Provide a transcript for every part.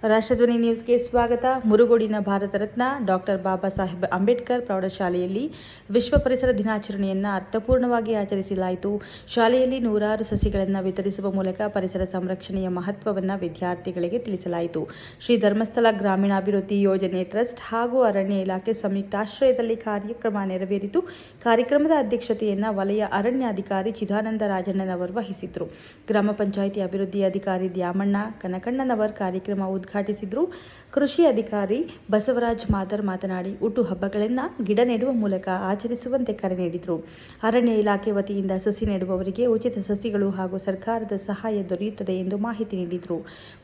ರಾಷ್ಟ್ರಧ್ವನಿ ನ್ಯೂಸ್ಗೆ ಸ್ವಾಗತ. ಮುರುಗೋಡಿನ ಭಾರತ ರತ್ನ ಡಾಕ್ಟರ್ ಬಾಬಾ ಸಾಹೇಬ್ ಅಂಬೇಡ್ಕರ್ ಪ್ರೌಢಶಾಲೆಯಲ್ಲಿ ವಿಶ್ವ ಪರಿಸರ ದಿನಾಚರಣೆಯನ್ನು ಅರ್ಥಪೂರ್ಣವಾಗಿ ಆಚರಿಸಲಾಯಿತು. ಶಾಲೆಯಲ್ಲಿ ನೂರಾರು ಸಸಿಗಳನ್ನು ವಿತರಿಸುವ ಮೂಲಕ ಪರಿಸರ ಸಂರಕ್ಷಣೆಯ ಮಹತ್ವವನ್ನು ವಿದ್ಯಾರ್ಥಿಗಳಿಗೆ ತಿಳಿಸಲಾಯಿತು. ಶ್ರೀ ಧರ್ಮಸ್ಥಳ ಗ್ರಾಮೀಣಾಭಿವೃದ್ಧಿ ಯೋಜನೆ ಟ್ರಸ್ಟ್ ಹಾಗೂ ಅರಣ್ಯ ಇಲಾಖೆ ಸಂಯುಕ್ತಾಶ್ರಯದಲ್ಲಿ ಕಾರ್ಯಕ್ರಮ ನೆರವೇರಿತು. ಕಾರ್ಯಕ್ರಮದ ಅಧ್ಯಕ್ಷತೆಯನ್ನು ವಲಯ ಅರಣ್ಯಾಧಿಕಾರಿ ಚಿದಾನಂದ ರಾಜಣ್ಣನವರು ವಹಿಸಿದ್ರು. ಗ್ರಾಮ ಪಂಚಾಯಿತಿ ಅಭಿವೃದ್ಧಿ ಅಧಿಕಾರಿ ದ್ಯಾಮಣ್ಣ ಕನಕಣ್ಣನವರ್ ಕಾರ್ಯಕ್ರಮ ಉದ್ಘಾಟಿಸಿದರು. ಕೃಷಿ ಅಧಿಕಾರಿ ಬಸವರಾಜ್ ಮಾದರ್ ಮಾತನಾಡಿ ಹುಟ್ಟು ಹಬ್ಬಗಳನ್ನು ಗಿಡ ನೆಡುವ ಮೂಲಕ ಆಚರಿಸುವಂತೆ ಕರೆ ನೀಡಿದರು. ಅರಣ್ಯ ಇಲಾಖೆ ವತಿಯಿಂದ ಸಸಿ ನೆಡುವವರಿಗೆ ಉಚಿತ ಸಸಿಗಳು ಹಾಗೂ ಸರ್ಕಾರದ ಸಹಾಯ ದೊರೆಯುತ್ತದೆ ಎಂದು ಮಾಹಿತಿ ನೀಡಿದರು.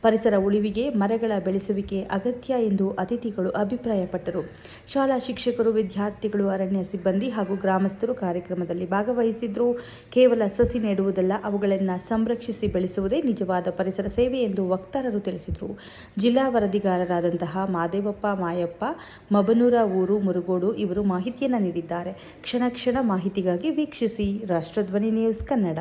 ಪರಿಸರ ಉಳಿವಿಗೆ ಮರಗಳ ಬೆಳೆಸುವಿಕೆ ಅಗತ್ಯ ಎಂದು ಅತಿಥಿಗಳು ಅಭಿಪ್ರಾಯಪಟ್ಟರು. ಶಾಲಾ ಶಿಕ್ಷಕರು, ವಿದ್ಯಾರ್ಥಿಗಳು, ಅರಣ್ಯ ಸಿಬ್ಬಂದಿ ಹಾಗೂ ಗ್ರಾಮಸ್ಥರು ಕಾರ್ಯಕ್ರಮದಲ್ಲಿ ಭಾಗವಹಿಸಿದ್ರು. ಕೇವಲ ಸಸಿ ನೆಡುವುದಲ್ಲ, ಅವುಗಳನ್ನು ಸಂರಕ್ಷಿಸಿ ಬೆಳೆಸುವುದೇ ನಿಜವಾದ ಪರಿಸರ ಸೇವೆ ಎಂದು ವಕ್ತಾರರು ತಿಳಿಸಿದರು. ಜಿಲ್ಲಾ ವರದಿಗಾರರಾದಂತಹ ಮಾದೇವಪ್ಪ ಮಾಯಪ್ಪ, ಮಬನೂರ ಊರು, ಮುರುಗೋಡು ಇವರು ಮಾಹಿತಿಯನ್ನು ನೀಡಿದ್ದಾರೆ. ಕ್ಷಣ ಕ್ಷಣ ಮಾಹಿತಿಗಾಗಿ ವೀಕ್ಷಿಸಿ ರಾಷ್ಟ್ರಧ್ವನಿ ನ್ಯೂಸ್ ಕನ್ನಡ.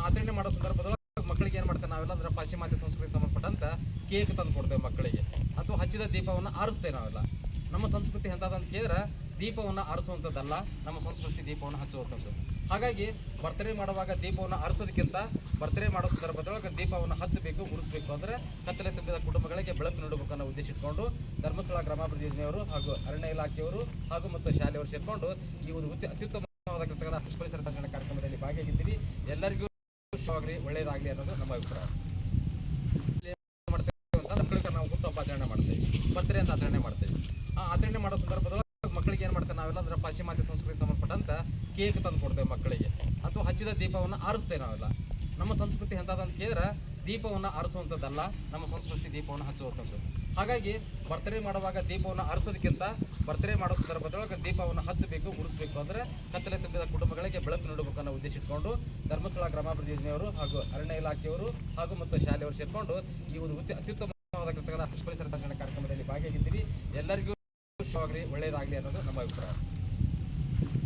ಆಚರಣೆ ಮಾಡೋ ಸಂದರ್ಭದಲ್ಲಿ ಮಕ್ಕಳಿಗೆ ಏನು ಮಾಡ್ತೇವೆ ನಾವೆಲ್ಲ ಅಂದ್ರೆ ಪಾಶ್ಚಿಮಾತ್ಯ ಸಂಸ್ಕೃತಿಗೆ ಸಂಬಂಧಪಟ್ಟಂತ ಕೇಕ್ ತಂದು ಕೊಡ್ತೇವೆ ಮಕ್ಕಳಿಗೆ, ಅಥವಾ ಹಚ್ಚಿದ ದೀಪವನ್ನು ಆರಿಸ್ತೇವೆ. ನಾವೆಲ್ಲ ನಮ್ಮ ಸಂಸ್ಕೃತಿ ಎಂಥದಂತ ಕೇಳಿದ್ರೆ ದೀಪವನ್ನು ಆರಿಸುವಂಥದ್ದಲ್ಲ, ನಮ್ಮ ಸಂಸ್ಕೃತಿ ದೀಪವನ್ನು ಹಚ್ಚುವಂಥದ್ದು. ಹಾಗಾಗಿ ಬರ್ತಡೇ ಮಾಡುವಾಗ ದೀಪವನ್ನು ಆರಿಸೋದಕ್ಕಿಂತ ಬರ್ತಡೇ ಮಾಡೋ ಸಂದರ್ಭದೊಳಗೆ ದೀಪವನ್ನು ಹಚ್ಚಬೇಕು, ಉರಿಸಬೇಕು. ಅಂದರೆ ಕತ್ತಲೆ ತುಂಬಿದ ಕುಟುಂಬಗಳಿಗೆ ಬೆಳಕು ನೀಡಬೇಕು ಅನ್ನೋ ಉದ್ದೇಶ ಇಟ್ಕೊಂಡು ಧರ್ಮಸ್ಥಳ ಗ್ರಾಮಾಭಿವೃದ್ಧಿ ಯೋಜನೆಯವರು ಹಾಗೂ ಅರಣ್ಯ ಇಲಾಖೆಯವರು ಹಾಗೂ ಮತ್ತು ಶಾಲೆಯವರು ಸೇರಿಕೊಂಡು ಈ ಒಂದು ಅತ್ಯುತ್ತಮವಾದ ಪರಿಸರ ತಂತ್ರಜ್ಞಾನ ಕಾರ್ಯಕ್ರಮದಲ್ಲಿ ಭಾಗಿಯಾಗಿದ್ದೀರಿ. ಎಲ್ಲರಿಗೂ ಒಳ್ಳೆಯದಾಗಲಿ ಅನ್ನೋದು ನಮ್ಮ ಅಭಿಪ್ರಾಯ. ಮಕ್ಕಳಿಗೆ ನಾವು ಹುಟ್ಟುಹಬ್ಬ ಆಚರಣೆ ಮಾಡ್ತೇವೆ, ಬರ್ತಡೇ ಅಂತ ಆಚರಣೆ ಮಾಡ್ತೇವೆ. ಆಚರಣೆ ಮಾಡೋ ಸಂದರ್ಭದೊಳಗೆ ಮಕ್ಕಳಿಗೆ ಏನು ಮಾಡ್ತೇವೆ ನಾವೆಲ್ಲ ಅಂದ್ರೆ ಪಾಶ್ಚಿಮಾತ್ಯ ಸಂಸ್ಕೃತಿಗೆ ಸಂಬಂಧಪಟ್ಟಂತ ಕೇಕ್ ತಂದು ಕೊಡ್ತೇವೆ ಮಕ್ಕಳಿಗೆ, ಅಥವಾ ಹಚ್ಚಿದ ದೀಪವನ್ನು ಆರಿಸ್ತೇವೆ. ನಾವೆಲ್ಲ ನಮ್ಮ ಸಂಸ್ಕೃತಿ ಎಂಥದಂತ ಕೇಳಿದ್ರೆ ದೀಪವನ್ನು ಆರಿಸುವಂಥದ್ದಲ್ಲ, ನಮ್ಮ ಸಂಸ್ಕೃತಿ ದೀಪವನ್ನು ಹಚ್ಚುವಂಥದ್ದು. ಹಾಗಾಗಿ ಬರ್ತಡೇ ಮಾಡುವಾಗ ದೀಪವನ್ನು ಆರಿಸೋದಕ್ಕಿಂತ ಬರ್ತಡೇ ಮಾಡೋ ಸಂದರ್ಭದೊಳಗೆ ದೀಪವನ್ನು ಹಚ್ಚಬೇಕು, ಉರಿಸಬೇಕು. ಅಂದರೆ ಕತ್ತಲೆ ತುಂಬಿದ ಕುಟುಂಬಗಳಿಗೆ ಬೆಳಕು ನೀಡಬೇಕು ಅನ್ನೋ ಉದ್ದೇಶ ಇಟ್ಕೊಂಡು ಧರ್ಮಸ್ಥಳ ಗ್ರಾಮಾಭಿವೃದ್ಧಿ ಯೋಜನೆಯವರು ಹಾಗೂ ಅರಣ್ಯ ಇಲಾಖೆಯವರು ಹಾಗೂ ಮತ್ತು ಶಾಲೆಯವರು ಸೇರಿಕೊಂಡು ಈ ಒಂದು ಅತ್ಯುತ್ತಮವಾದ ಪರಿಸರ ತಂತ್ರಜ್ಞಾನ ಕಾರ್ಯಕ್ರಮದಲ್ಲಿ ಭಾಗಿಯಾಗಿದ್ದೀರಿ. ಎಲ್ಲರಿಗೂ ಒಳ್ಳೆಯದಾಗಲಿ ಅನ್ನೋದು ನಮ್ಮ ಅಭಿಪ್ರಾಯ.